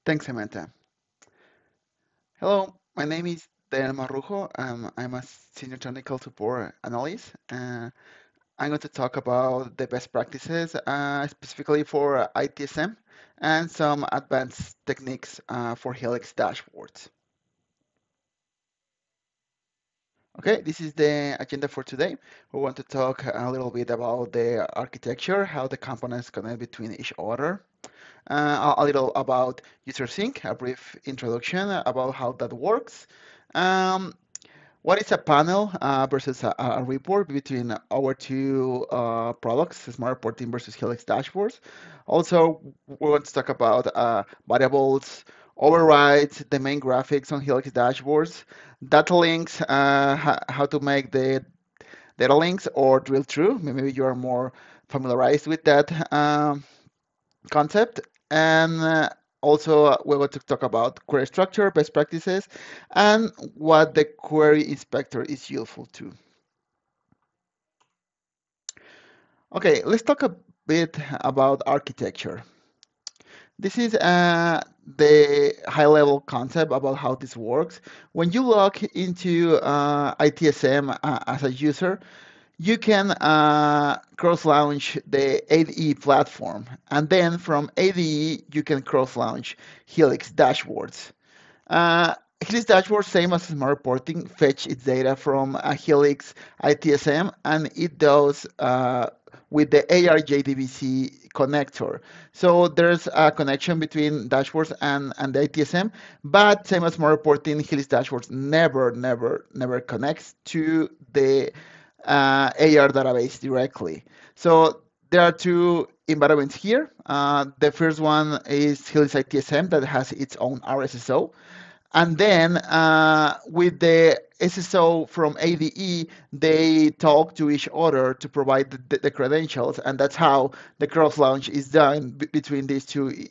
Thanks, Samantha. Hello, my name is Dan Marrujo. I'm a senior technical support analyst. I'm going to talk about the best practices, specifically for ITSM and some advanced techniques for Helix dashboards. Okay, this is the agenda for today. We want to talk a little bit about the architecture, how the components connect between each other, a little about user sync, a brief introduction about how that works. Um, what is a panel versus a report between our two products, Smart Reporting versus Helix dashboards? Also, we want to talk about variables, overrides, the main graphics on Helix dashboards, data links, how to make the data links or drill through. Maybe you are more familiarized with that concept. And also, we're going to talk about query structure, best practices, and what the query inspector is useful to. Okay, let's talk a bit about architecture. This is the high-level concept about how this works. When you log into ITSM as a user, you can cross-launch the ADE platform, and then from ADE you can cross-launch Helix dashboards. Helix dashboard, same as Smart Reporting, fetch its data from a Helix ITSM, and it does with the ARJDBC connector. So there's a connection between dashboards and the ITSM, but same as Smart Reporting, Helix dashboards never connects to the AR database directly. So there are two environments here. The first one is Helix ITSM that has its own RSSO. And then with the SSO from ADE, they talk to each other to provide the credentials, and that's how the cross launch is done between these two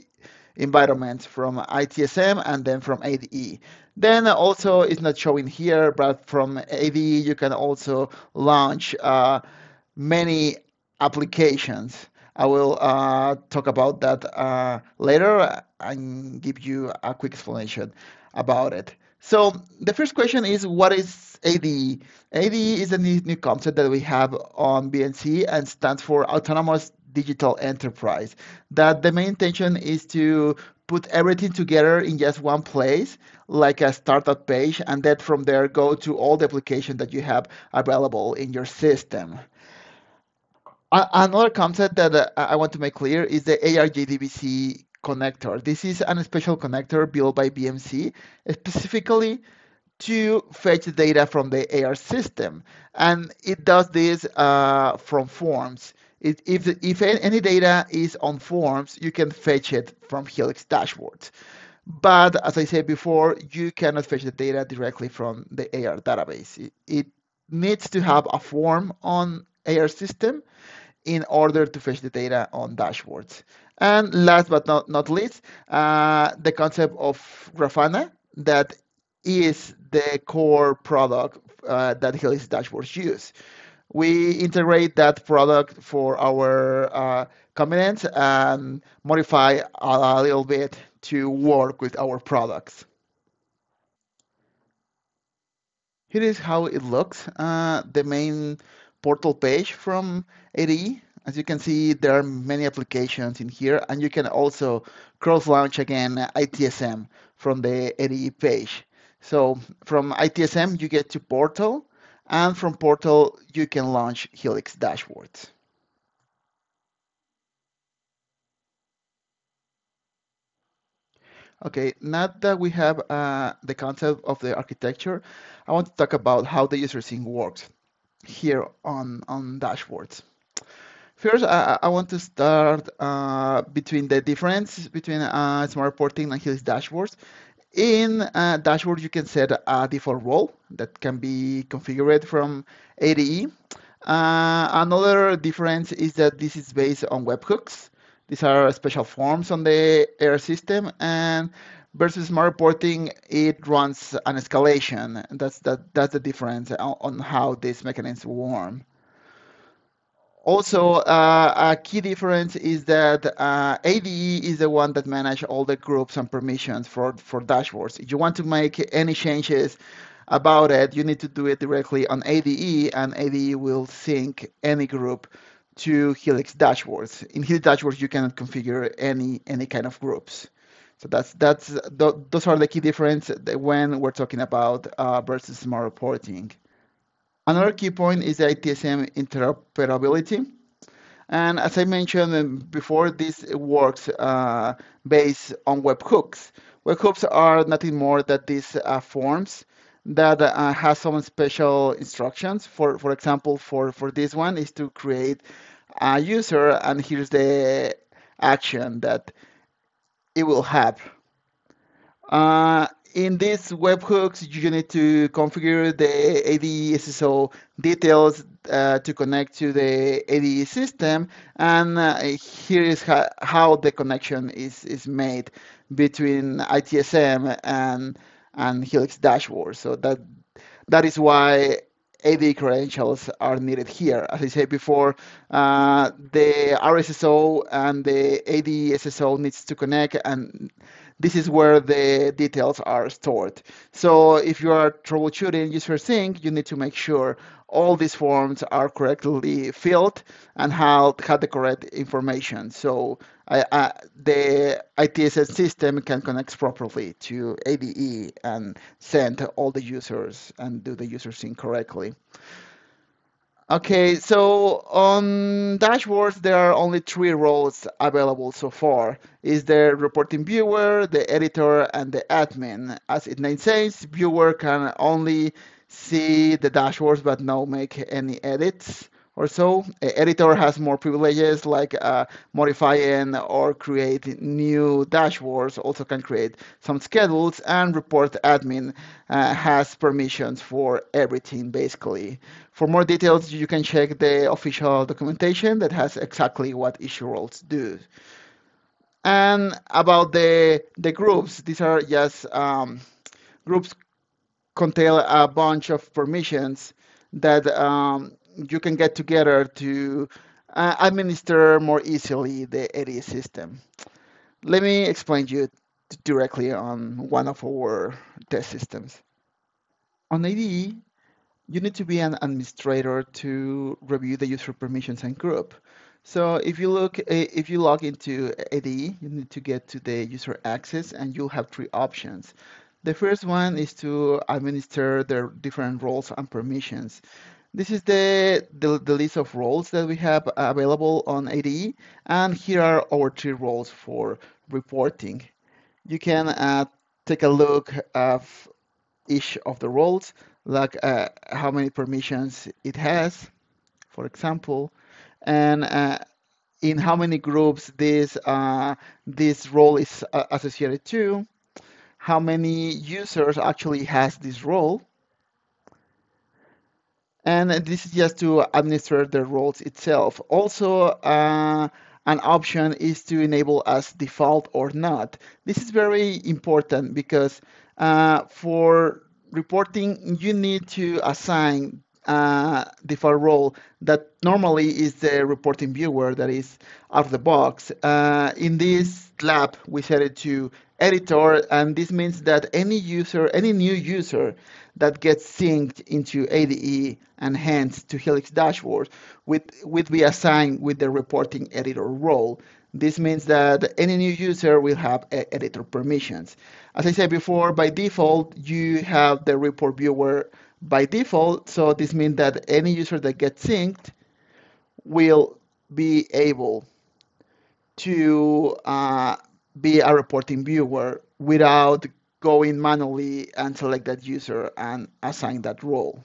environments from ITSM and then from ADE. Then also it's not showing here, but from ADE you can also launch many applications. I will talk about that later and give you a quick explanation about it. So the first question is, what is ADE? ADE is a new concept that we have on BNC and stands for Autonomous Digital Enterprise. That the main intention is to put everything together in just one place, like a startup page, and then from there go to all the applications that you have available in your system. Another concept that I want to make clear is the ARJDBC connector. This is a special connector built by BMC specifically to fetch data from the AR system. And it does this from forms. If any data is on forms, you can fetch it from Helix dashboards. But as I said before, you cannot fetch the data directly from the AR database. It needs to have a form on AR system in order to fetch the data on dashboards. And last but not least, the concept of Grafana, that is the core product that Helix dashboards use. We integrate that product for our components and modify a little bit to work with our products. Here is how it looks, the main portal page from ADE. As you can see, there are many applications in here, and you can also cross-launch again ITSM from the ADE page. So from ITSM, you get to Portal, and from Portal, you can launch Helix dashboards. Okay, now that we have the concept of the architecture, I want to talk about how the user sync works here on dashboards. First, I want to start between the difference between Smart Reporting and Helix dashboards. In dashboard, you can set a default role that can be configured from ADE. Another difference is that this is based on webhooks. These are special forms on the AR system, and versus Smart Reporting, it runs an escalation. That's the difference on how these mechanisms work. Also, a key difference is that ADE is the one that manages all the groups and permissions for dashboards. If you want to make any changes about it, you need to do it directly on ADE, and ADE will sync any group to Helix dashboards. In Helix dashboards, you cannot configure any kind of groups. So those are the key differences when we're talking about versus smart reporting. Another key point is the ITSM interoperability. And as I mentioned before, this works based on webhooks. Webhooks are nothing more than these forms that has some special instructions. For example, for this one is to create a user, and here's the action that it will have. Uh, in these webhooks, you need to configure the ADE SSO details to connect to the ADE system, and here is how the connection is made between ITSM and Helix dashboard. So that is why AD credentials are needed here. As I said before, the RSSO and the AD SSO needs to connect, and this is where the details are stored. So if you are troubleshooting user sync, you need to make sure all these forms are correctly filled and have the correct information. So the ITSS system can connect properly to ADE and send all the users and do the user sync correctly. Okay, so on dashboards, there are only three roles available so far. Is the reporting viewer, the editor, and the admin. As its name says, viewer can only see the dashboards but not make any edits or so. Editor has more privileges like modifying or create new dashboards, also can create some schedules, and report admin has permissions for everything basically. For more details, you can check the official documentation that has exactly what issue roles do. And about the groups, these are just groups contain a bunch of permissions that you can get together to administer more easily the AD system. Let me explain you directly on one of our test systems. On ADE, you need to be an administrator to review the user permissions and group. So if you log into ADE, you need to get to the user access, and you'll have three options. The first one is to administer the different roles and permissions. This is the list of roles that we have available on ADE, and here are our three roles for reporting. You can take a look of each of the roles, like how many permissions it has, for example, and in how many groups this role is associated to, how many users actually has this role, and this is just to administer the roles itself. Also, an option is to enable as default or not. This is very important because for reporting, you need to assign default role that normally is the reporting viewer that is out of the box. In this lab, we set it to editor, and this means that any new user that gets synced into ADE and hence to Helix dashboard would be assigned with the reporting editor role. This means that any new user will have editor permissions. As I said before, by default, you have the report viewer by default. So this means that any user that gets synced will be able to be a reporting viewer without going manually and select that user and assign that role.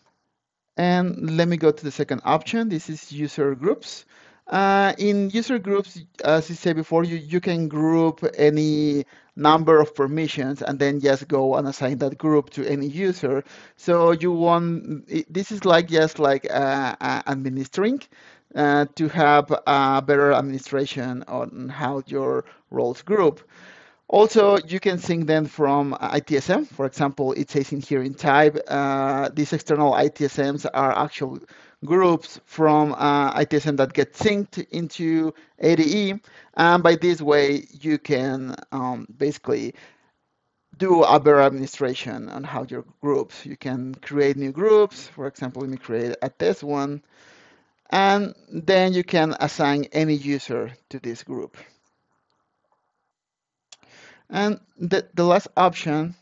And let me go to the second option. This is user groups. In user groups, as I said before, you can group any number of permissions and then just go and assign that group to any user. So this is like just like administering to have a better administration on how your roles group. Also, you can sync them from ITSM. For example, it says in here in type, these external ITSMs are actually groups from ITSM that get synced into ADE. And by this way, you can basically do a better administration on how your groups. You can create new groups. For example, let me create a test one, and then you can assign any user to this group. And the last option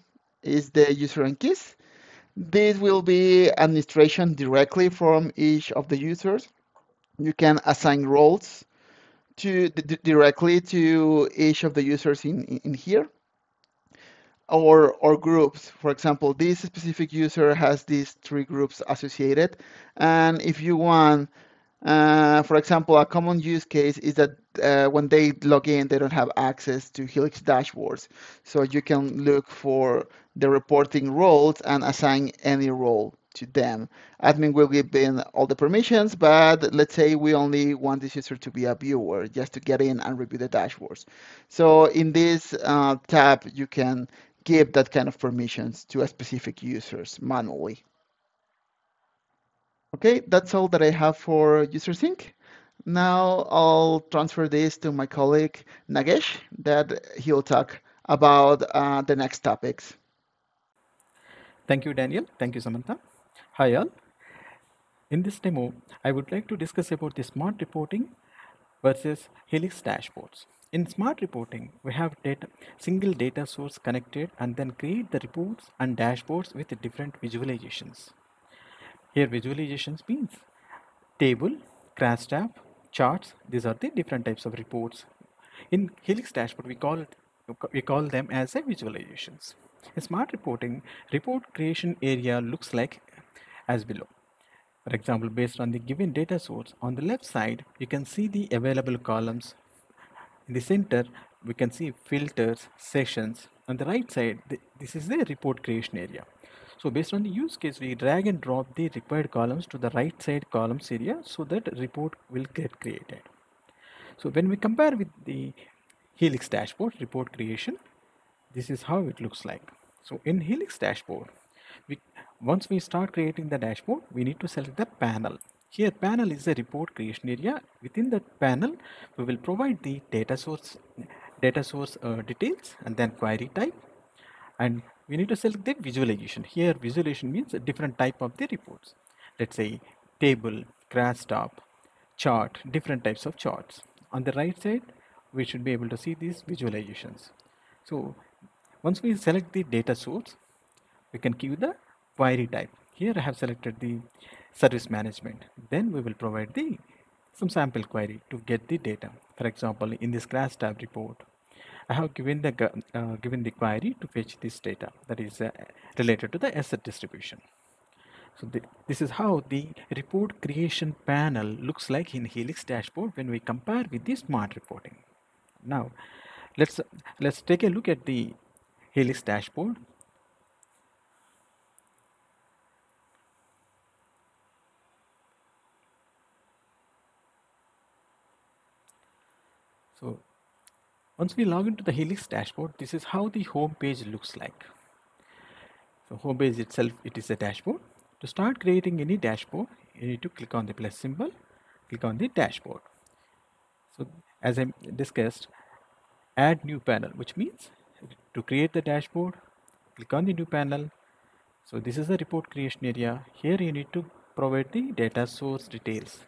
is the user and keys. This will be administration directly from each of the users. You can assign roles directly to each of the users in here, or groups. For example, this specific user has these three groups associated, and if you want, for example, a common use case is that when they log in, they don't have access to Helix dashboards. So you can look for the reporting roles and assign any role to them. Admin will give in all the permissions, but let's say we only want this user to be a viewer, just to get in and review the dashboards. So in this tab, you can give that kind of permissions to a specific users manually. Okay, that's all that I have for UserSync. Now I'll transfer this to my colleague Nagesh, that he'll talk about the next topics. Thank you, Daniel. Thank you, Samantha. Hi, all. In this demo, I would like to discuss about the smart reporting versus Helix dashboards. In smart reporting, we have single data source connected and then create the reports and dashboards with different visualizations. Here, visualizations means table, crash tab, charts. These are the different types of reports. In Helix dashboard, we call them as a visualizations. In smart reporting, report creation area looks like as below. For example, based on the given data source, on the left side, you can see the available columns. In the center, we can see filters, sessions. On the right side, this is the report creation area. So based on the use case, we drag and drop the required columns to the right side columns area so that report will get created. So when we compare with the Helix dashboard report creation, this is how it looks like. So in Helix dashboard, we, once we start creating the dashboard, we need to select the panel. Here panel is a report creation area. Within that panel, we will provide the data source details and then query type. And we need to select the visualization. Here visualization means a different type of the reports. Let's say table, grass top, chart, different types of charts. On the right side, we should be able to see these visualizations. So once we select the data source, we can give the query type. Here I have selected the service management. Then we will provide the some sample query to get the data. For example, in this class tab report, I have given the query to fetch this data that is related to the asset distribution. So this is how the report creation panel looks like in Helix dashboard when we compare with the smart reporting. Now, let's take a look at the Helix dashboard. So once we log into the Helix dashboard, this is how the home page looks like. So home page itself, it is a dashboard. To start creating any dashboard, you need to click on the plus symbol, click on the dashboard. So as I discussed, add new panel, which means to create the dashboard, click on the new panel. So this is the report creation area. Here you need to provide the data source details.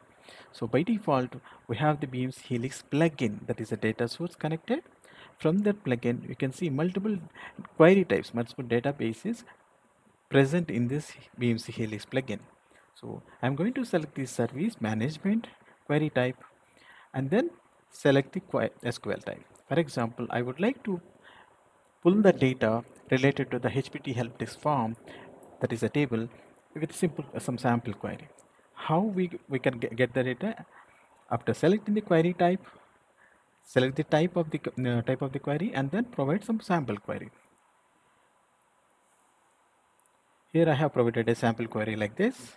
So by default, we have the BMC Helix plugin, that is a data source connected. From that plugin, you can see multiple query types, multiple databases present in this BMC Helix plugin. So I'm going to select the service management query type and then select the SQL type. For example, I would like to pull the data related to the HPT help desk form, that is a table, with simple some sample query. How we can get the data? After selecting the query type, select the type of the query and then provide some sample query. Here I have provided a sample query like this,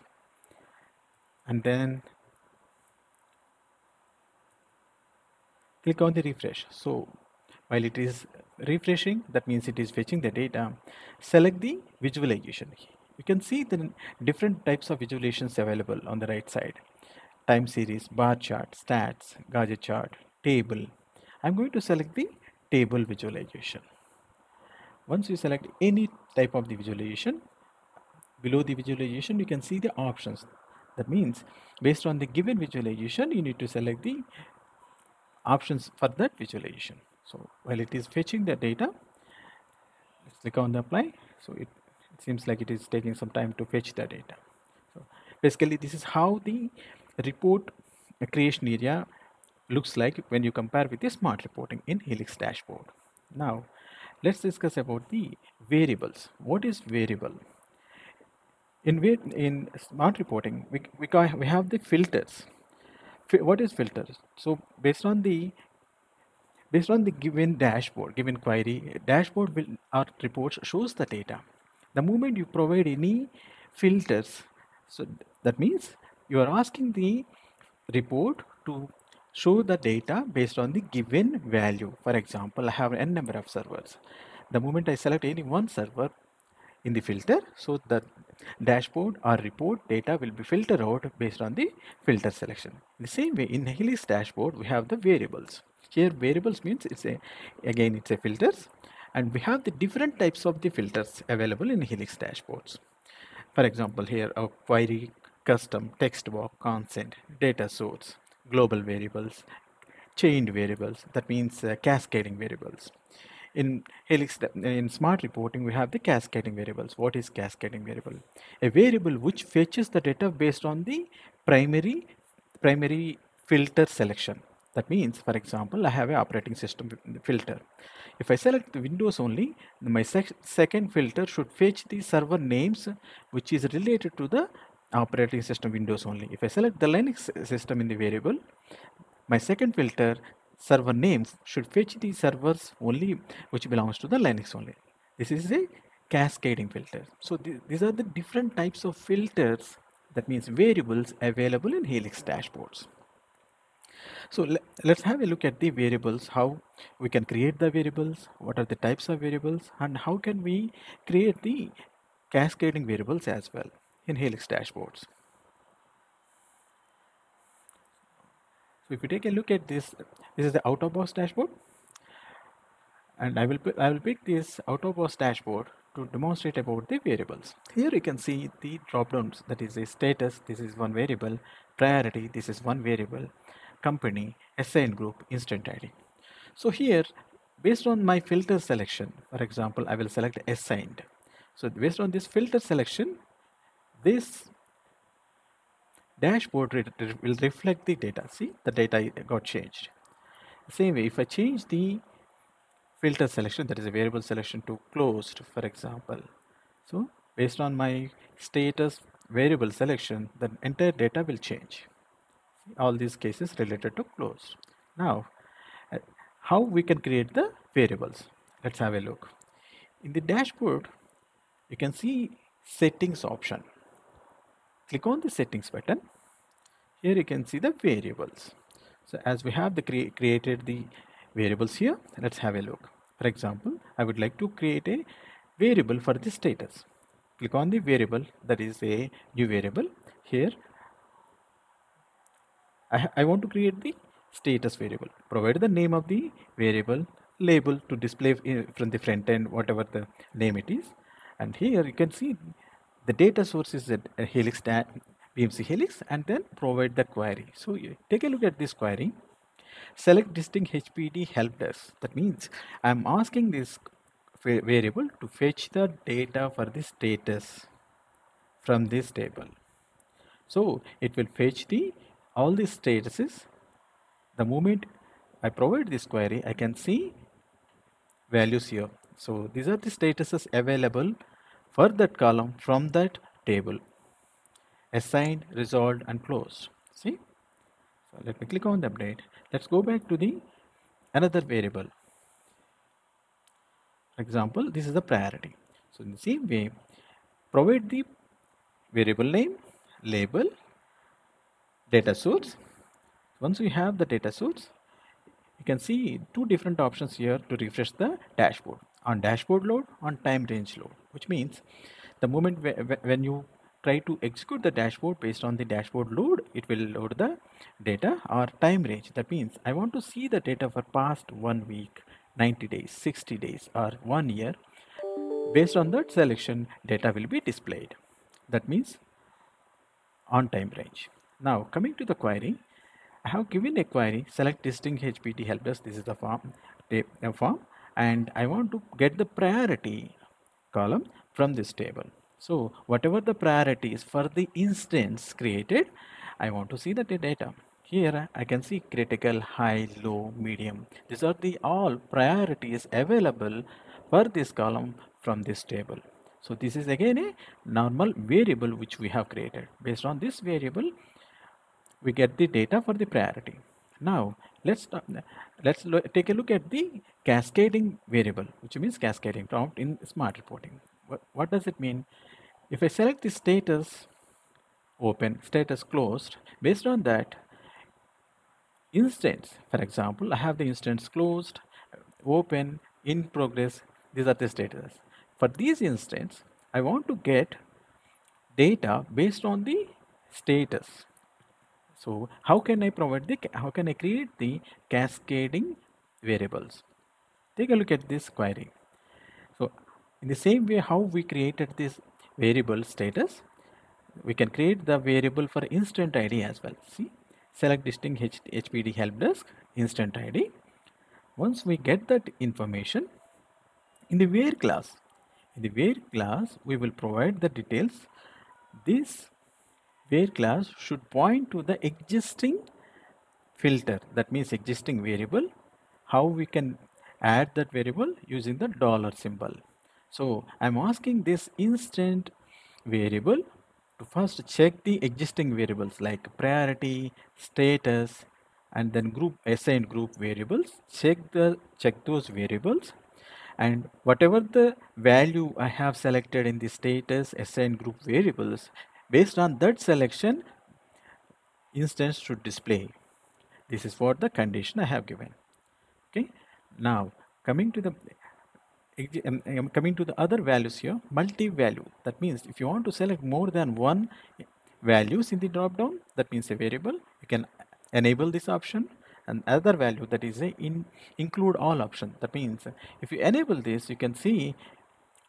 and then click on the refresh. So while it is refreshing, that means it is fetching the data. Select the visualization. You can see the different types of visualizations available on the right side. Time series, bar chart, stats, gadget chart, table. I'm going to select the table visualization. Once you select any type of the visualization, below the visualization you can see the options. That means based on the given visualization, you need to select the options for that visualization. So while it is fetching the data, let's click on the apply. So it seems like it is taking some time to fetch the data. So basically this is how the report creation area looks like when you compare with the smart reporting in Helix dashboard. Now let's discuss about the variables. What is variable? In smart reporting, we have the filters. What is filters? So based on the given dashboard, given query, dashboard will or reports shows the data. The moment you provide any filters, so that means you are asking the report to show the data based on the given value. For example, I have n number of servers. The moment I select any one server in the filter, so the dashboard or report data will be filtered out based on the filter selection. In the same way, in Helix dashboard, we have the variables. Here variables means it's a filters, and we have the different types of the filters available in Helix dashboards. For example, here a query, custom, text box, consent, data source, global variables, chained variables, that means cascading variables. In in smart reporting, we have the cascading variables. What is cascading variable? A variable which fetches the data based on the primary filter selection. That means, for example, I have a operating system filter. If I select the Windows only, my second filter should fetch the server names which is related to the operating system Windows only. If I select the Linux system in the variable, my second filter server names should fetch the servers only which belongs to the Linux only. This is a cascading filter. So these are the different types of filters, that means variables available in Helix dashboards. So let's have a look at the variables, how we can create the variables, what are the types of variables, and how can we create the cascading variables as well in Helix dashboards. So if you take a look at this, this is the out of box dashboard, and I will pick this out of box dashboard to demonstrate about the variables. Here you can see the drop downs, that is a status, this is one variable, priority, this is one variable, company, assigned group, instant ID. So here, based on my filter selection, for example, I will select assigned. So based on this filter selection, this dashboard will reflect the data. See, the data got changed. Same way, if I change the filter selection, that is a variable selection, to closed, for example, so based on my status variable selection, the entire data will change. All these cases related to closed. Now, uh, how we can create the variables? Let's have a look. In the dashboard, you can see settings option. Click on the settings button. Here you can see the variables. So as we have the created the variables here, let's have a look. For example, I would like to create a variable for the status. Click on the variable, that is a new variable. Here I want to create the status variable. Provide the name of the variable, label to display from the front end, whatever the name it is. And here you can see the data source is at Helix BMC Helix, and then provide the query. So take a look at this query. Select distinct HPD help desk. That means I'm asking this variable to fetch the data for the status from this table. So it will fetch the all the statuses. The moment I provide this query, I can see values here. So these are the statuses available for that column from that table: assigned, resolved, and closed. See? So let me click on the update. Let's go back to the another variable. For example, this is the priority. So in the same way, provide the variable name, label, data source. Once we have the data source, you can see two different options here to refresh the dashboard: on dashboard load, on time range load, which means The moment when you try to execute the dashboard based on the dashboard load, it will load the data or time range. That means I want to see the data for past 1 week, 90 days, 60 days, or 1 year. Based on that selection, data will be displayed. That means on time range. Now coming to the query, I have given a query, select distinct HPT help desk. This is the form, and I want to get the priority column from this table. So whatever the priority is for the instance created, I want to see the data. Here I can see critical, high, low, medium. These are the all priorities available for this column from this table. So this is again a normal variable which we have created. Based on this variable, we get the data for the priority. Now take a look at the cascading variable, which means cascading prompt in smart reporting. What does it mean? If I select the status open, status closed, based on that instance, for example, I have the instance closed, open, in progress. These are the status. For these instance, I want to get data based on the status. So how can I create the cascading variables? Take a look at this query. So in the same way how we created this variable status, we can create the variable for instant ID as well. See, select distinct HPD help desk instant ID. Once we get that information in the where class we will provide the details. This where class should point to the existing filter, that means existing variable. How we can add that variable? Using the dollar symbol. So I'm asking this instant variable to first check the existing variables like priority, status, and then assigned group variables. Check those variables, and whatever the value I have selected in the status assigned group variables, based on that selection, instance should display. This is what the condition I have given. Okay. Now coming to the coming to the other values here, multi-value. That means if you want to select more than one values in the drop down, that means a variable, you can enable this option. And other value, that is a include all option. That means if you enable this, you can see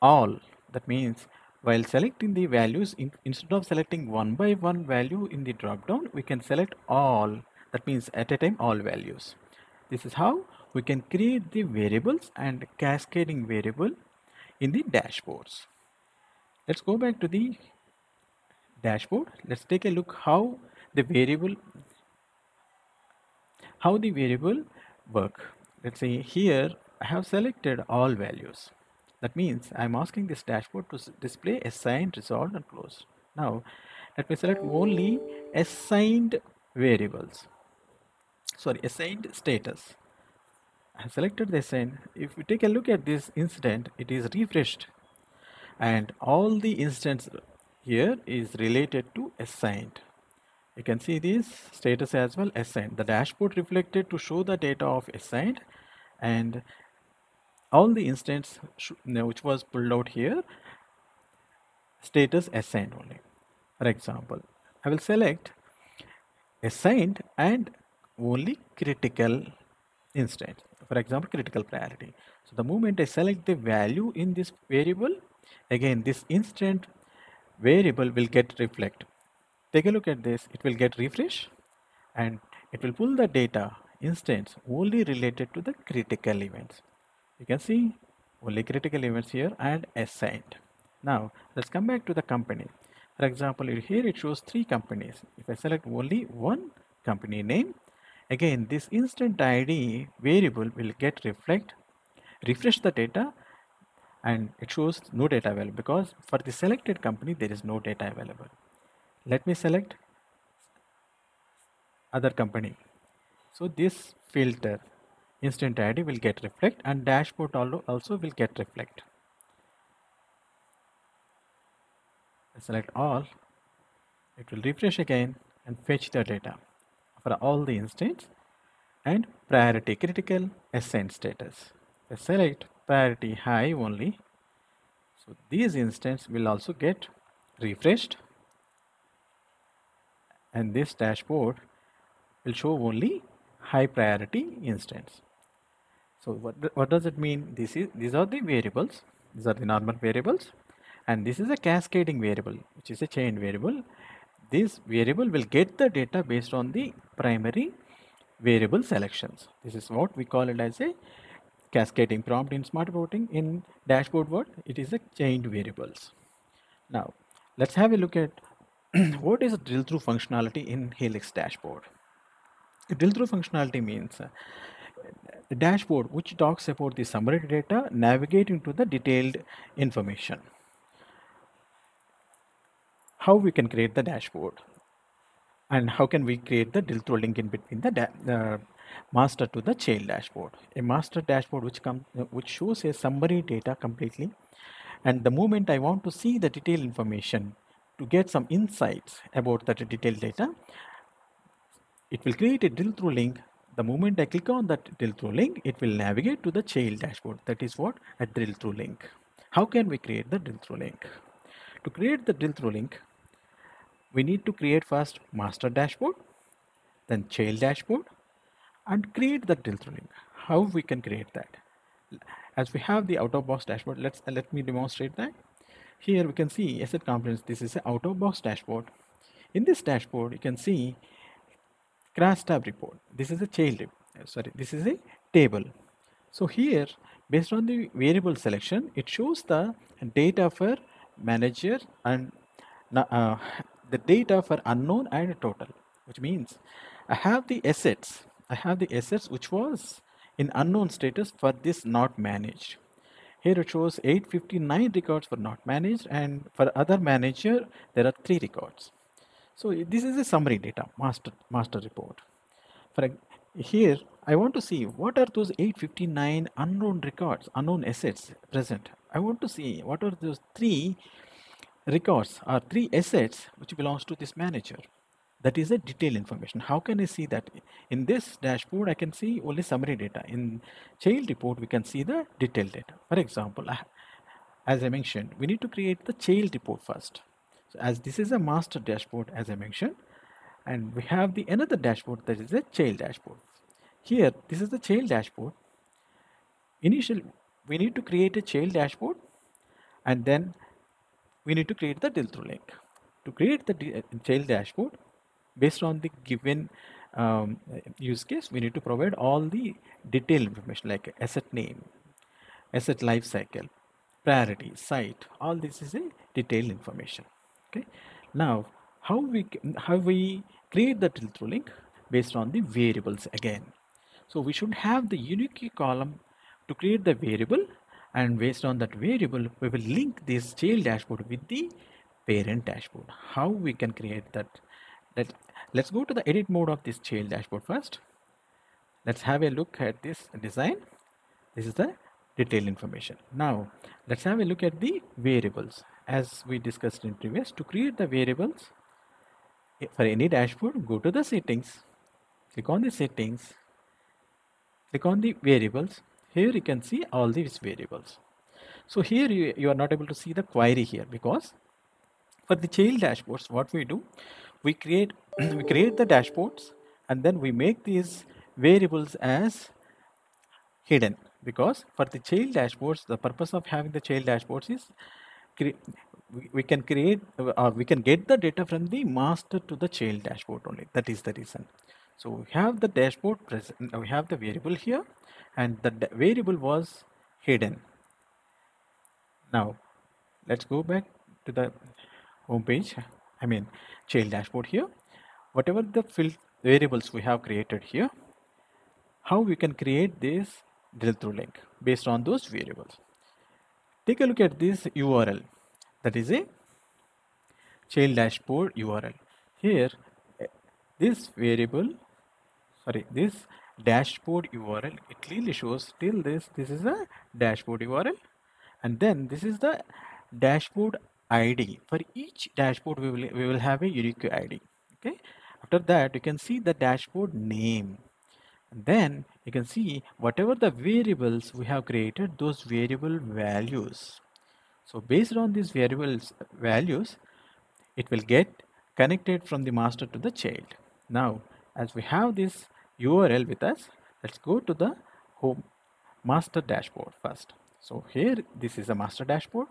all. That means while selecting the values, instead of selecting one by one value in the drop down, we can select all. That means at a time all values. This is how we can create the variables and cascading variable in the dashboards. Let's go back to the dashboard. Let's take a look the variable how the variable work. Let's say here I have selected all values. That means I'm asking this dashboard to display assigned, resolved, and closed. Now let me select only assigned variables. Sorry, assigned status. I have selected the assigned. If we take a look at this incident, it is refreshed, and all the instance here is related to assigned. You can see this status as well, assigned. The dashboard reflected to show the data of assigned, and all the instance which was pulled out here, status assigned only. For example, I will select assigned and only critical instance. For example, critical priority. So the moment I select the value in this variable, again this instant variable will get reflect. Take a look at this. It will get refresh, and it will pull the data instance only related to the critical events. You can see only critical events here and assigned. Now let's come back to the company. For example, here it shows 3 companies. If I select only one company name, again this instant ID variable will get refresh the data, and it shows no data available because for the selected company there is no data available. Let me select other company. So this filter instant ID will get reflect, and dashboard also will get reflect. I select all, it will refresh again and fetch the data for all the instance and priority critical assigned status. I select priority high only. So these instances will also get refreshed, and this dashboard will show only high priority instance. So what does it mean? These are the variables. These are the normal variables, and this is a cascading variable, which is a chain variable. This variable will get the data based on the primary variable selections. This is what we call it as a cascading prompt in smart reporting. In dashboard world, it is a chained variables. Now, let's have a look at what is drill through functionality in Helix dashboard. Drill through functionality means a dashboard which talks about the summary data navigating to the detailed information. How we can create the dashboard, and how can we create the drill through link in between the master to the child dashboard. A master dashboard which shows a summary data completely, and the moment I want to see the detailed information to get some insights about that detailed data, it will create a drill through link. The moment I click on that drill through link, it will navigate to the child dashboard. That is what a drill through link. How can we create the drill through link? To create the drill through link, we need to create first master dashboard, then child dashboard, and create the drill through link. How we can create that? As we have the out of box dashboard, let me demonstrate that. Here we can see asset components. This is an out of box dashboard. In this dashboard, you can see crash tab report. This is a this is a table. So here, based on the variable selection, it shows the data for manager and uh, the data for unknown and total, which means I have the assets. I have the assets which was in unknown status for this not managed. Here it shows 859 records for not managed, and for other manager there are 3 records. So this is a summary data, master report. Here, I want to see what are those 859 unknown records, unknown assets present. I want to see what are those 3 records or 3 assets which belongs to this manager. That is a detailed information. How can I see that? In this dashboard, I can see only summary data. In child report, we can see the detailed data. For example, as I mentioned, we need to create the child report first. So as this is a master dashboard, as I mentioned, and we have the another dashboard that is a child dashboard. Here, this is the child dashboard. Initially, we need to create a child dashboard, and then we need to create the drill through link. To create the child dashboard, based on the given use case, we need to provide all the detailed information like asset name, asset life cycle, priority, site. All this is a detailed information. Okay. Now, how we create the drill through link based on the variables again. So we should have the unique column to create the variable, and based on that variable, we will link this child dashboard with the parent dashboard. How we can create that? Let's go to the edit mode of this child dashboard first. Let's have a look at this design. This is the detailed information. Now let's have a look at the variables. As we discussed in previous, to create the variables for any dashboard, go to the settings, click on the settings, click on the variables. Here you can see all these variables. So here you are not able to see the query here, because for the child dashboards, what we do, we create we create the dashboards, and then we make these variables as hidden, because for the child dashboards, the purpose of having the child dashboards is we can create or we can get the data from the master to the child dashboard only. That is the reason. So we have the dashboard present, we have the variable here, and the variable was hidden. Now let's go back to the home page, I mean child dashboard. Here, whatever the variables we have created here, how we can create this drill through link based on those variables. Take a look at this URL, that is a child dashboard URL. Here, this variable, sorry, this dashboard URL, it clearly shows till this is a dashboard URL, and then this is the dashboard ID. For each dashboard, we will have a unique ID. Okay. After that, you can see the dashboard name. And then you can see whatever the variables we have created, those variable values. So based on these variables values, it will get connected from the master to the child. Now, as we have this URL with us, let's go to the home master dashboard first. So here, this is a master dashboard.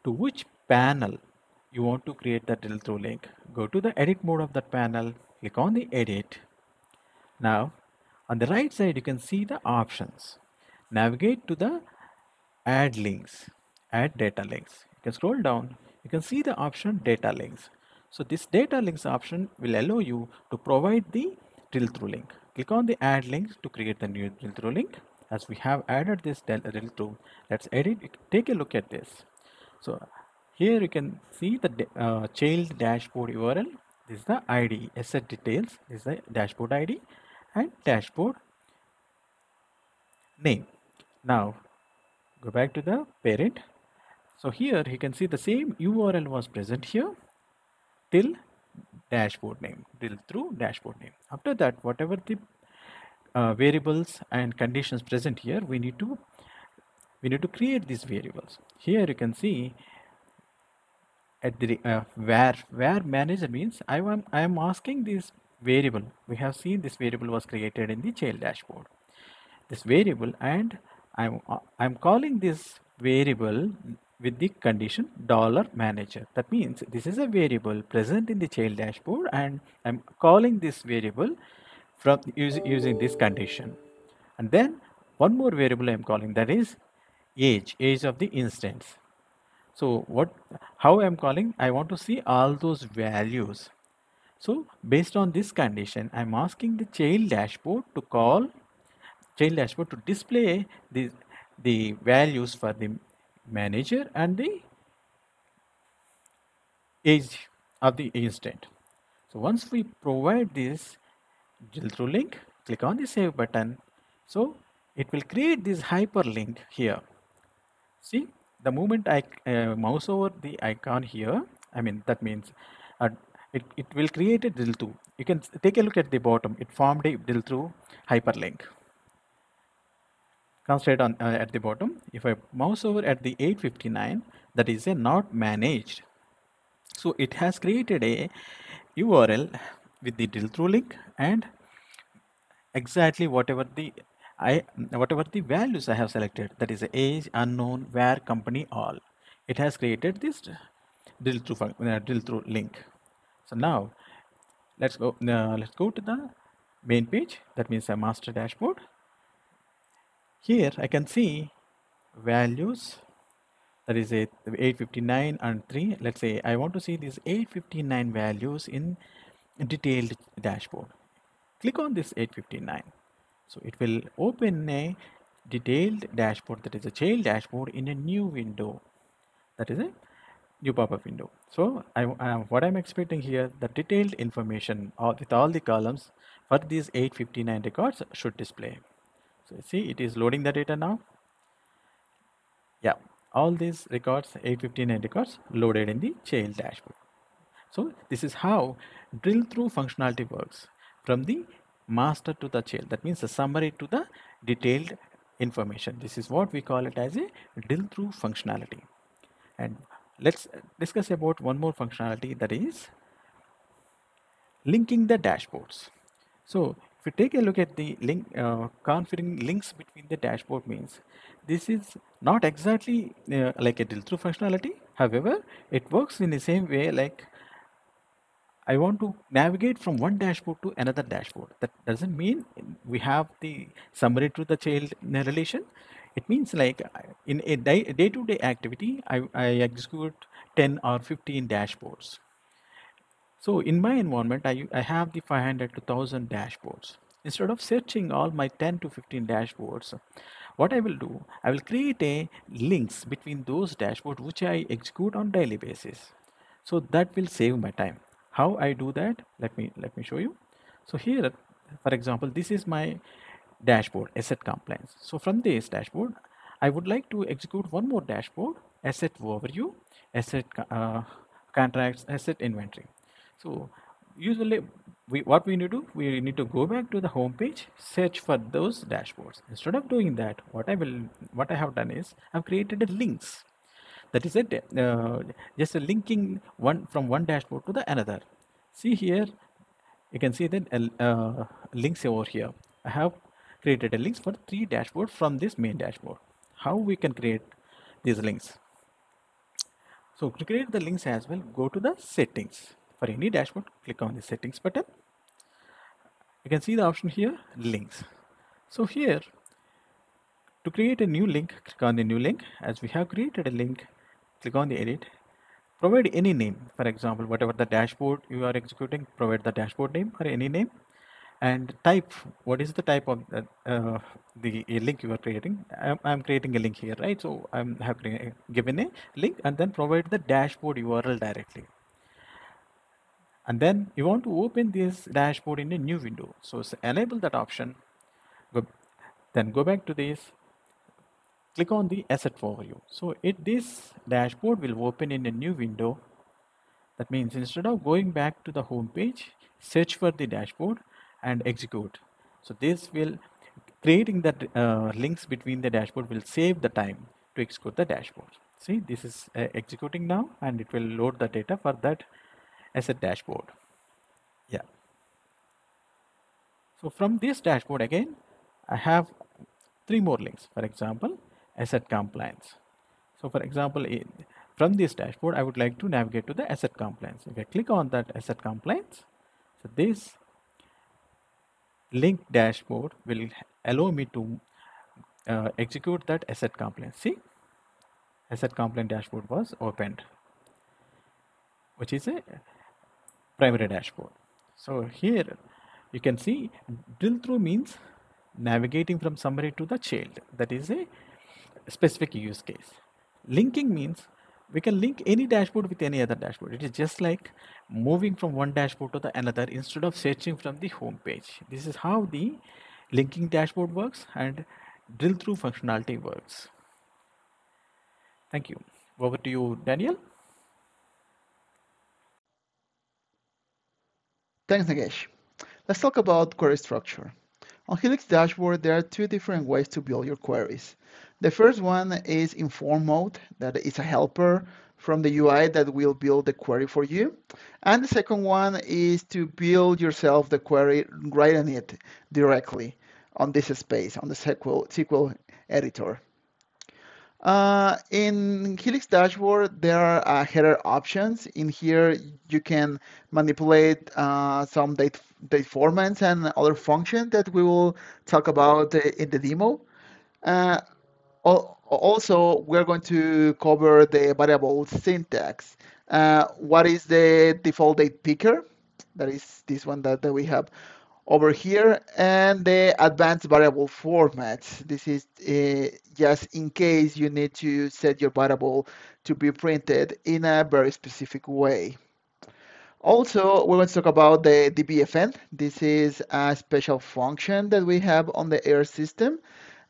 To which panel you want to create the drill through link? Go to the edit mode of that panel, click on the edit. Now, on the right side, you can see the options. Navigate to the add links, add data links. You can scroll down, you can see the option data links. So this data links option will allow you to provide the drill through link. Click on the add links to create the new drill through link. As we have added this drill through, let's edit, take a look at this. So here you can see the child dashboard URL. This is the ID, asset details. This is the dashboard ID and dashboard name. Now go back to the parent. So here you can see the same URL was present here till dashboard name, till through dashboard name. After that, whatever the variables and conditions present here, we need to create these variables. Here you can see at the where manager means I am asking this variable. We have seen this variable was created in the child dashboard. This variable, and I'm calling this variable with the condition $manager. That means this is a variable present in the child dashboard, and I'm calling this variable from using this condition. And then one more variable I'm calling, that is age of the instance. So how I'm calling, I want to see all those values. So based on this condition, I'm asking the child dashboard to display the values for the manager and the age of the instant. So once we provide this drill through link, click on the save button. So it will create this hyperlink here. See, the moment I mouse over the icon here, I mean that means uh, it will create a drill through. You can take a look at the bottom. It formed a drill through hyperlink. Concentrate on at the bottom. If I mouse over at the 859, that is a not managed. So it has created a URL with the drill through link and exactly whatever the values I have selected, that is age, unknown, where, company, all. It has created this drill through link. So now let's go to the main page. That means a master dashboard. Here I can see values, that is a 859 and 3. Let's say I want to see these 859 values in detailed dashboard. Click on this 859. So it will open a detailed dashboard, that is a child dashboard, in a new window, that is a new pop-up window. So what I'm expecting here, the detailed information with all the columns for these 859 records should display. So see, it is loading the data now. Yeah, all these records, 859 records, loaded in the child dashboard. So this is how drill through functionality works, from the master to the child. That means the summary to the detailed information. This is what we call it as a drill through functionality. And let's discuss about one more functionality, that is linking the dashboards. So if you take a look at the link, configuring links between the dashboard means this is not exactly like a drill through functionality. However, it works in the same way, like I want to navigate from one dashboard to another dashboard. That doesn't mean we have the summary to the child relation. It means like in a day-to-day activity, I execute 10 or 15 dashboards. So in my environment, I have the 500 to 1000 dashboards. Instead of searching all my 10 to 15 dashboards, what I will do, I will create a links between those dashboards which I execute on daily basis. So that will save my time. How I do that? Let me show you. So here, for example, this is my dashboard, asset compliance. So from this dashboard, I would like to execute one more dashboard, asset overview, asset contracts, asset inventory. So usually what we need to do, we need to go back to the home page, search for those dashboards. Instead of doing that, what I have done is I've created a links. That is it. Just a linking one from one dashboard to the another. See here, you can see that links over here. I have created a links for 3 dashboards from this main dashboard. How we can create these links? So to create the links as well, go to the settings. For any dashboard, click on the settings button. You can see the option here, links. So here, to create a new link, click on the new link. As we have created a link, click on the edit. Provide any name. For example, whatever the dashboard you are executing, provide the dashboard name or any name. And type, what is the type of the link you are creating? I'm creating a link here, right? So I have given a link and then provide the dashboard URL directly. And then you want to open this dashboard in a new window. So enable that option. Then go back to this, click on the asset overview. So this dashboard will open in a new window. That means instead of going back to the home page, search for the dashboard and execute. So this will, creating that links between the dashboard will save the time to execute the dashboard. See, this is executing now and it will load the data for that asset dashboard. Yeah. So from this dashboard again, I have 3 more links. For example, asset compliance. So for example, from this dashboard, I would like to navigate to the asset compliance. If I click on that asset compliance, so this link dashboard will allow me to execute that asset compliance. See, asset compliance dashboard was opened, which is a primary dashboard. So here you can see drill through means navigating from summary to the child. That is a specific use case. Linking means we can link any dashboard with any other dashboard. It is just like moving from one dashboard to the another instead of searching from the home page. This is how the linking dashboard works and drill through functionality works. Thank you. Over to you, Daniel. Thanks, Nagesh. Let's talk about query structure. On Helix dashboard, there are 2 different ways to build your queries. The first one is inform mode, that is a helper from the UI that will build the query for you. And the second one is to build yourself the query, writing it directly on this space, on the SQL editor. In Helix dashboard, there are header options. In here, you can manipulate some date formats and other functions that we will talk about in the demo. Uh, Also, we're going to cover the variable syntax. What is the default date picker? That is this one that we have over here, and the advanced variable formats. This is just in case you need to set your variable to be printed in a very specific way. Also, we're going to talk about the DBFN. This is a special function that we have on the Air system.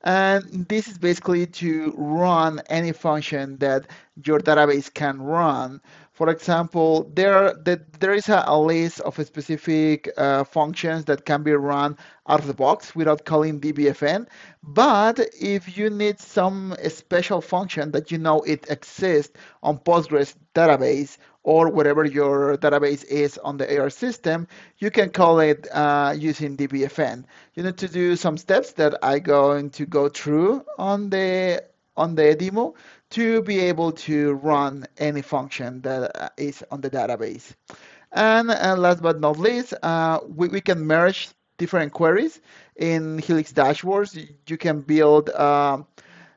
And this is basically to run any function that your database can run. For example, there is a list of specific functions that can be run out of the box without calling dbfn. But if you need some special function that you know it exists on Postgres database or whatever your database is on the AR system, you can call it using dbfn. You need to do some steps that I'm going to go through on the demo to be able to run any function that is on the database. And last but not least, we can merge different queries in Helix dashboards. You can build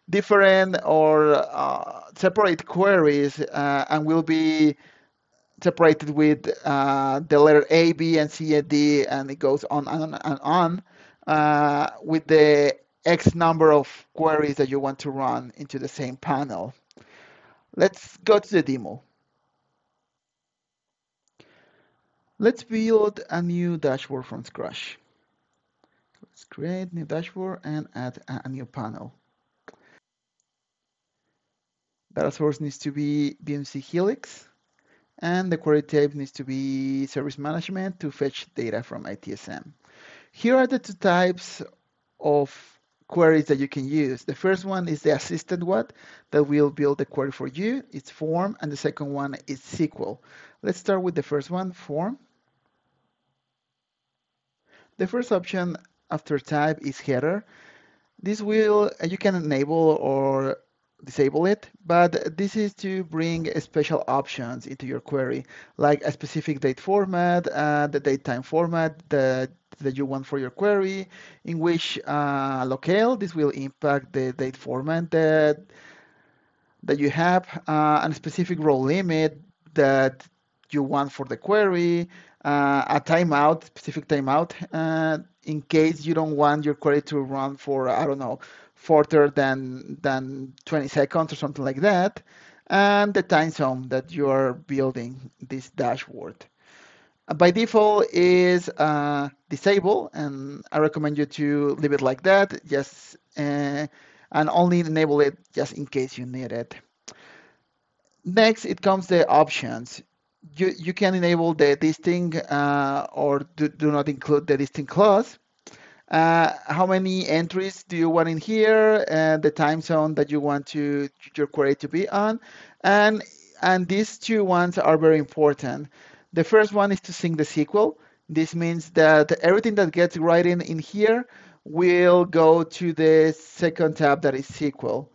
different or separate queries and will be separated with the letter A, B, and C, and D, and it goes on and on and on with the X number of queries that you want to run into the same panel. Let's go to the demo. Let's build a new dashboard from scratch. Let's create new dashboard and add a new panel. Data source needs to be BMC Helix, and the query type needs to be service management to fetch data from ITSM. Here are the 2 types of queries that you can use. The first one is the assistant one that will build the query for you. It's form, and the second one is SQL. Let's start with the first one, form. The first option after type is header. This will, you can enable or disable it, but this is to bring special options into your query, like a specific date format, the date time format that you want for your query, in which locale, this will impact the date format that you have, a specific row limit that you want for the query, a timeout, specific timeout, in case you don't want your query to run for, I don't know, further than 20 seconds or something like that, and the time zone that you are building this dashboard. By default is disable, and I recommend you to leave it like that, just and only enable it just in case you need it. Next, it comes the options. You can enable the distinct or do not include the distinct clause. How many entries do you want in here? The time zone that you want your query to be on, and these two ones are very important. The first one is to sync the SQL. This means that everything that gets written in here will go to the second tab that is SQL.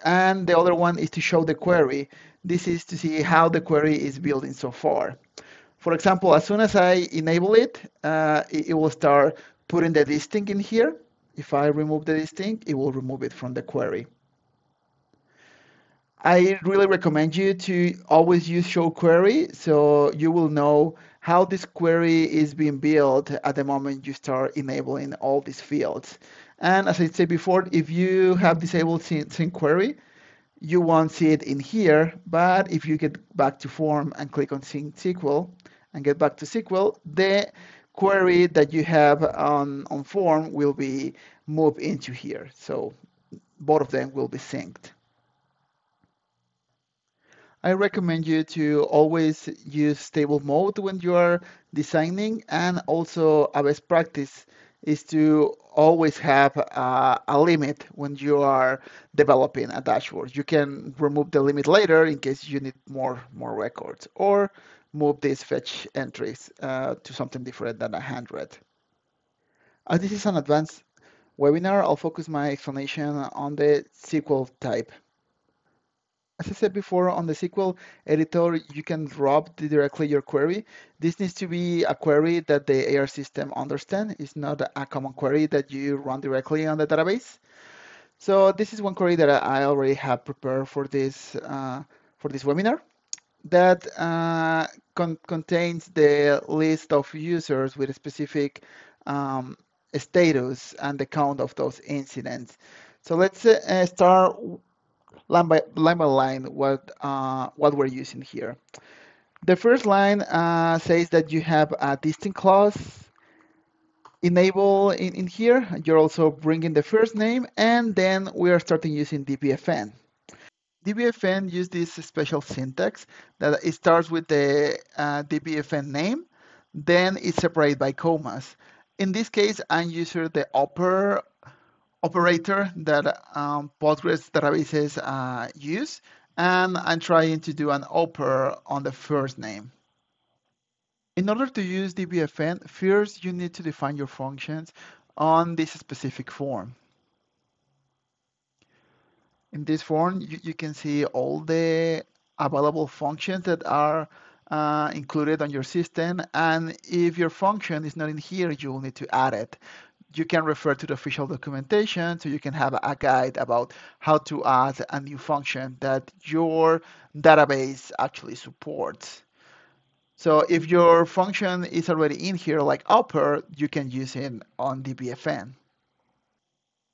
And the other one is to show the query. This is to see how the query is building so far. For example, as soon as I enable it, it will start putting the distinct in here. If I remove the distinct, it will remove it from the query. I really recommend you to always use show query so you will know how this query is being built at the moment you start enabling all these fields. And as I said before, if you have disabled sync query, you won't see it in here, but if you get back to form and click on sync SQL and get back to SQL, the query that you have on form will be moved into here. So both of them will be synced. I recommend you to always use stable mode when you are designing, and also a best practice is to always have a limit when you are developing a dashboard. You can remove the limit later in case you need more records, or move these fetch entries to something different than 100. As this is an advanced webinar, I'll focus my explanation on the SQL type. As I said before, on the SQL editor, you can drop directly your query. This needs to be a query that the AR system understands. It's not a common query that you run directly on the database. So this is one query that I already have prepared for this webinar that contains the list of users with a specific um, status and the count of those incidents. So let's start line by line what we're using here. The first line says that you have a distinct clause enable in here. You're also bringing the first name, and then we are starting using dbfn. dbfn use this special syntax that it starts with the dbfn name, then it's separated by commas. In this case, I'm using the upper operator that Postgres databases use, and I'm trying to do an upper on the first name. In order to use dbfn, first you need to define your functions on this specific form. In this form, you can see all the available functions that are included on your system, and if your function is not in here, you will need to add it. You can refer to the official documentation so you can have a guide about how to add a new function that your database actually supports. So if your function is already in here, like upper, you can use it on dbfn.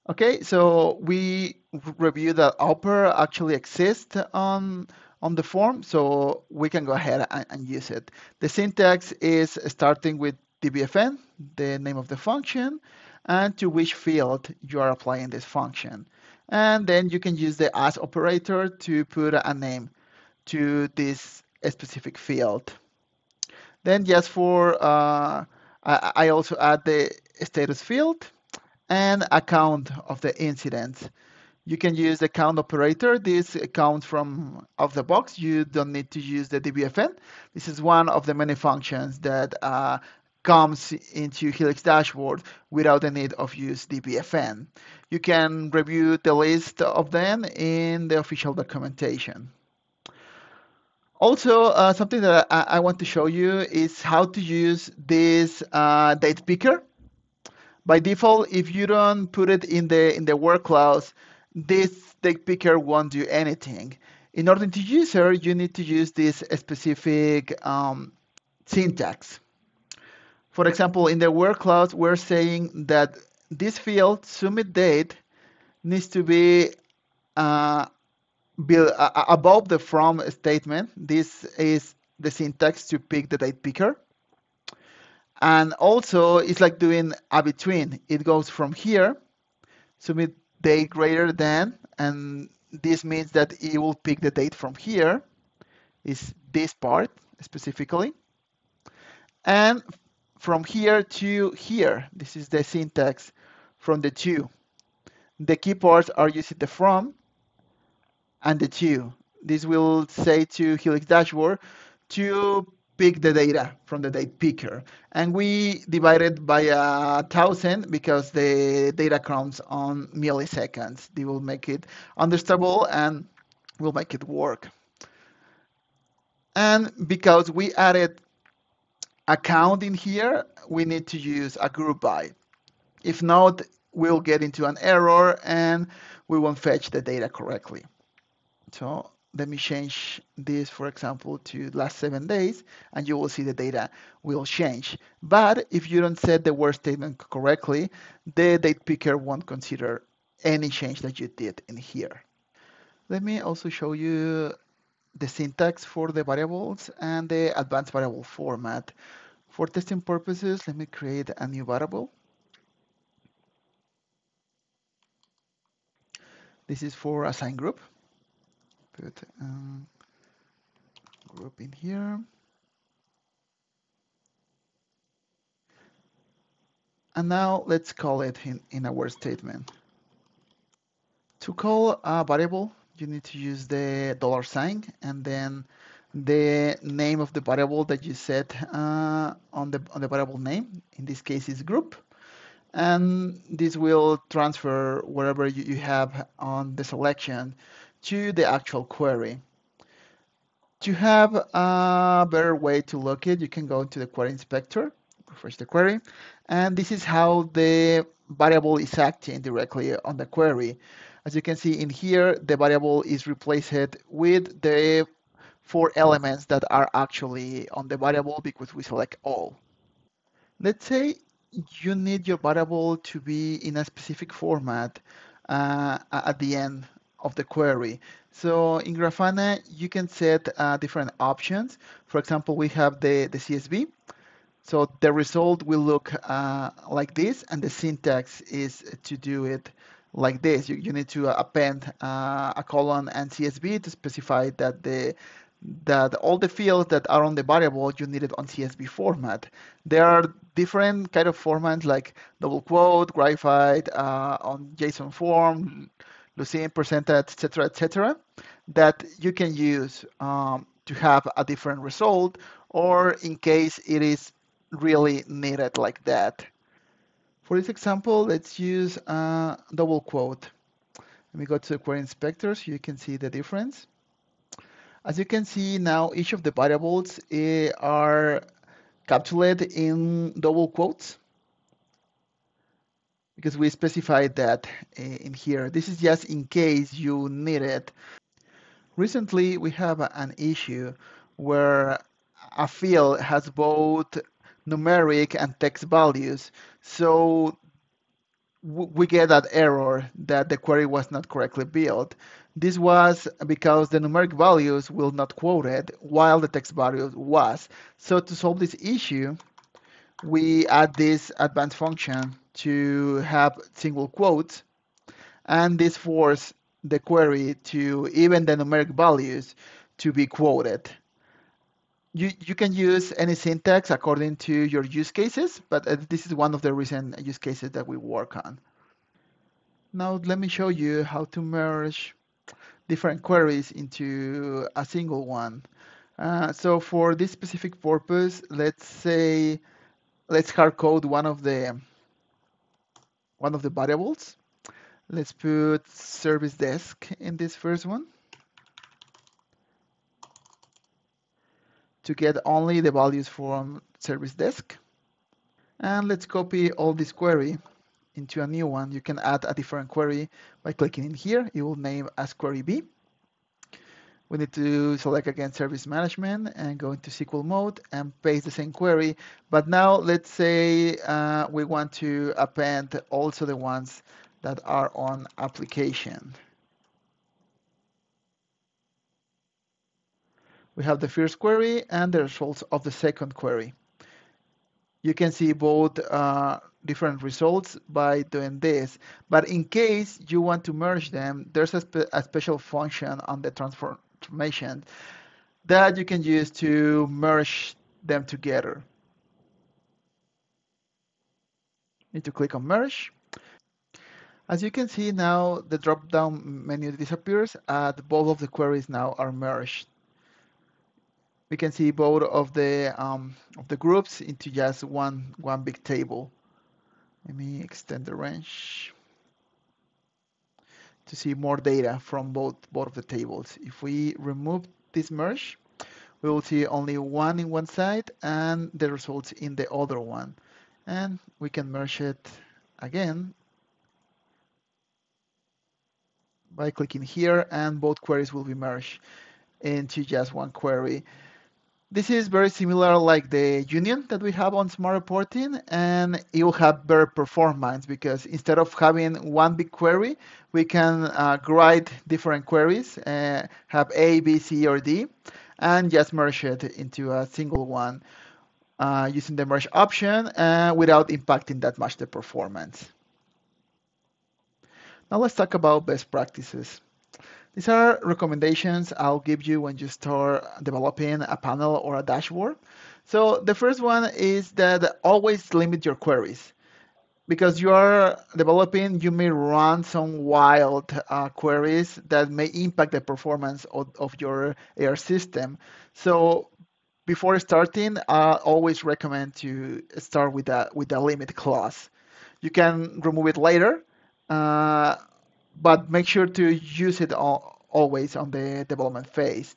Okay, so we review that upper actually exists on the form, so we can go ahead and use it. The syntax is starting with dbfn, the name of the function, and to which field you are applying this function. And then you can use the as operator to put a name to this specific field. Then just for, I also add the status field, and a count of the incidents. You can use the count operator. This counts from off the box. You don't need to use the dbfn. This is one of the many functions that comes into Helix dashboard without the need of use dbfn. You can review the list of them in the official documentation. Also, something that I want to show you is how to use this date picker. By default, if you don't put it in the work clause, this date picker won't do anything. In order to use her, you need to use this specific syntax. For example, in the work clause, we're saying that this field submit date needs to be uh, above the from statement. This is the syntax to pick the date picker. And also, it's like doing a between. It goes from here, submit date greater than, and this means that it will pick the date from here, is this part specifically. And from here to here, this is the syntax from the to. The key parts are using the from and the to. This will say to Helix dashboard to pick the data from the date picker. And we divide it by 1,000 because the data counts on milliseconds. They will make it understandable and will make it work. And because we added a count in here, we need to use a group by. If not, we'll get into an error and we won't fetch the data correctly. So let me change this, for example, to last 7 days, and you will see the data will change. But if you don't set the word statement correctly, the date picker won't consider any change that you did in here. Let me also show you the syntax for the variables and the advanced variable format. For testing purposes, let me create a new variable. This is for assign group. Put group in here. And now let's call it in a word statement. To call a variable, you need to use the $sign and then the name of the variable that you set on the variable name. In this case, is group. And this will transfer wherever you have on the selection to the actual query. To have a better way to look it, you can go to the query inspector, refresh the query, and this is how the variable is acting directly on the query. As you can see in here, the variable is replaced with the 4 elements that are actually on the variable because we select all. Let's say you need your variable to be in a specific format at the end of the query. So in Grafana, you can set different options. For example, we have the CSV. So the result will look like this, and the syntax is to do it like this. You need to append a colon and CSV to specify that all the fields that are on the variable you need it on CSV format. There are different kind of formats like double quote, graphite, on JSON form, Lucene, percentage, etc., that you can use to have a different result, or in case it is really needed like that. For this example, let's use double quote. Let me go to the query inspector so you can see the difference. As you can see now, each of the variables are capsulated in double quotes because we specified that in here. This is just in case you need it. Recently, we have an issue where a field has both numeric and text values. So we get that error that the query was not correctly built. This was because the numeric values will not quoted while the text value was. So to solve this issue, we add this advanced function to have single quotes, and this forces the query to even the numeric values to be quoted. You can use any syntax according to your use cases, but this is one of the recent use cases that we work on. Now let me show you how to merge different queries into a single one. So for this specific purpose, let's hard code one of the variables. Let's put service desk in this first one to get only the values from service desk. And let's copy all this query into a new one. You can add a different query by clicking in here. It will name as query B. We need to select again service management and go into SQL mode and paste the same query. But now let's say we want to append also the ones that are on application. We have the first query and the results of the second query. You can see both different results by doing this. But in case you want to merge them, there's a special function on the transformation that you can use to merge them together. Need to click on merge. As you can see now, the drop-down menu disappears and both of the queries now are merged. We can see both of the groups into just one big table. Let me extend the range to see more data from both of the tables. If we remove this merge, we will see only one in one side and the results in the other one. And we can merge it again by clicking here, and both queries will be merged into just one query. This is very similar like the union that we have on smart reporting, and it will have better performance because instead of having one big query, we can write different queries, have A, B, C, or D, and just merge it into a single one using the merge option without impacting that much the performance. Now let's talk about best practices. These are recommendations I'll give you when you start developing a panel or a dashboard. So the first one is that always limit your queries. Because you are developing, you may run some wild queries that may impact the performance of your AR system. So before starting, I always recommend to start with a limit clause. You can remove it later, uh, but make sure to use it always on the development phase.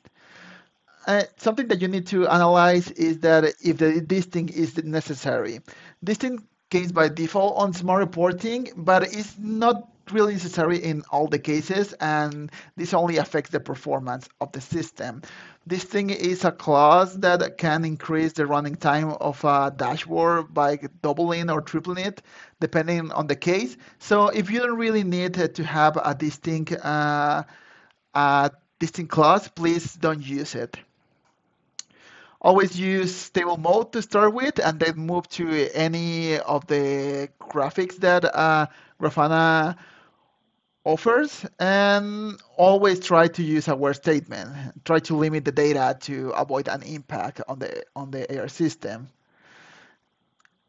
Something that you need to analyze is that if this thing is necessary. This thing case by default on smart reporting, but it's not really necessary in all the cases, and this only affects the performance of the system. This thing is a clause that can increase the running time of a dashboard by doubling or tripling it, depending on the case. So if you don't really need to have a distinct clause, please don't use it. Always use stable mode to start with, and then move to any of the graphics that Grafana offers. And always try to use a where statement. Try to limit the data to avoid an impact on the AR system.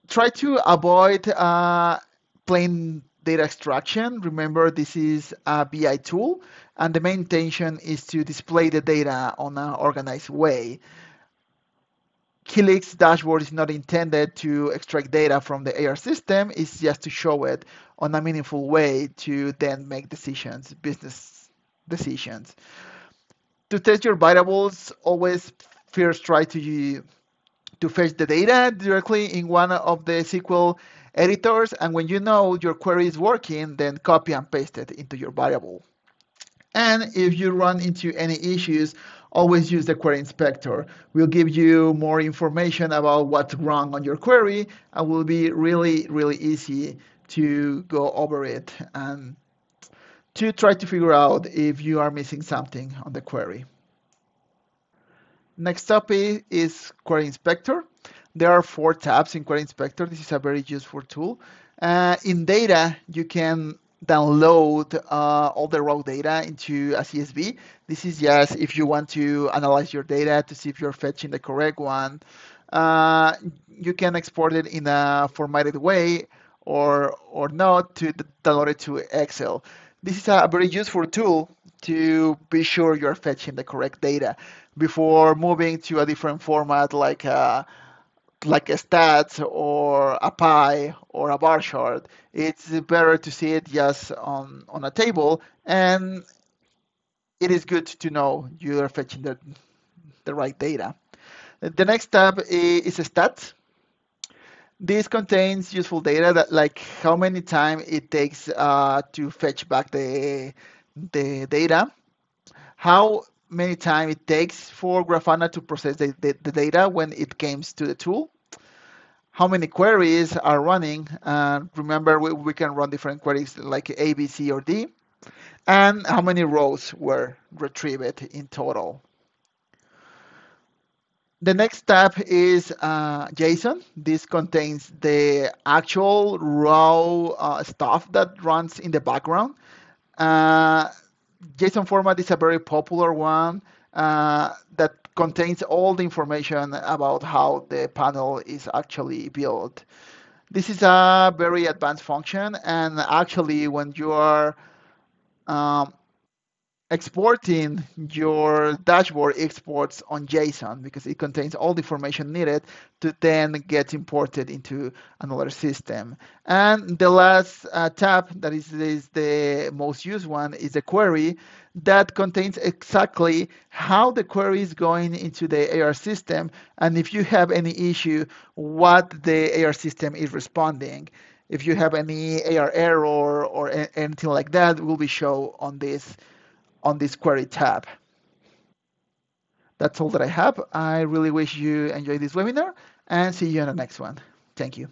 Try to avoid plain data extraction. Remember, this is a BI tool, and the main intention is to display the data on an organized way. Helix dashboard is not intended to extract data from the AR system, it's just to show it on a meaningful way to then make decisions, business decisions. To test your variables, always first try to fetch the data directly in one of the SQL editors, and when you know your query is working, then copy and paste it into your variable. And if you run into any issues, always use the query inspector. We'll give you more information about what's wrong on your query, and will be really, really easy to go over it and to try to figure out if you are missing something on the query. Next topic is Query Inspector. There are 4 tabs in Query Inspector. This is a very useful tool. In data, you can download all the raw data into a CSV. This is just if you want to analyze your data to see if you're fetching the correct one. You can export it in a formatted way, or not to download it to Excel. This is a very useful tool to be sure you're fetching the correct data before moving to a different format like a stats or a pie or a bar chart. It's better to see it just on a table, and it is good to know you are fetching the right data. The next tab is stats. This contains useful data that like how many time it takes to fetch back the data, how many time it takes for Grafana to process the data when it comes to the tool, how many queries are running. Remember, we can run different queries like A, B, C, or D, and how many rows were retrieved in total. The next tab is JSON. This contains the actual raw stuff that runs in the background. Uh, JSON format is a very popular one that contains all the information about how the panel is actually built. This is a very advanced function, and actually, when you are um, exporting your dashboard exports on JSON because it contains all the information needed to then get imported into another system. And the last tab that is the most used one is a query that contains exactly how the query is going into the AR system, and if you have any issue, what the AR system is responding. If you have any AR error or anything like that, will be shown on this query tab. That's all that I have. I really wish you enjoyed this webinar and see you on the next one. Thank you.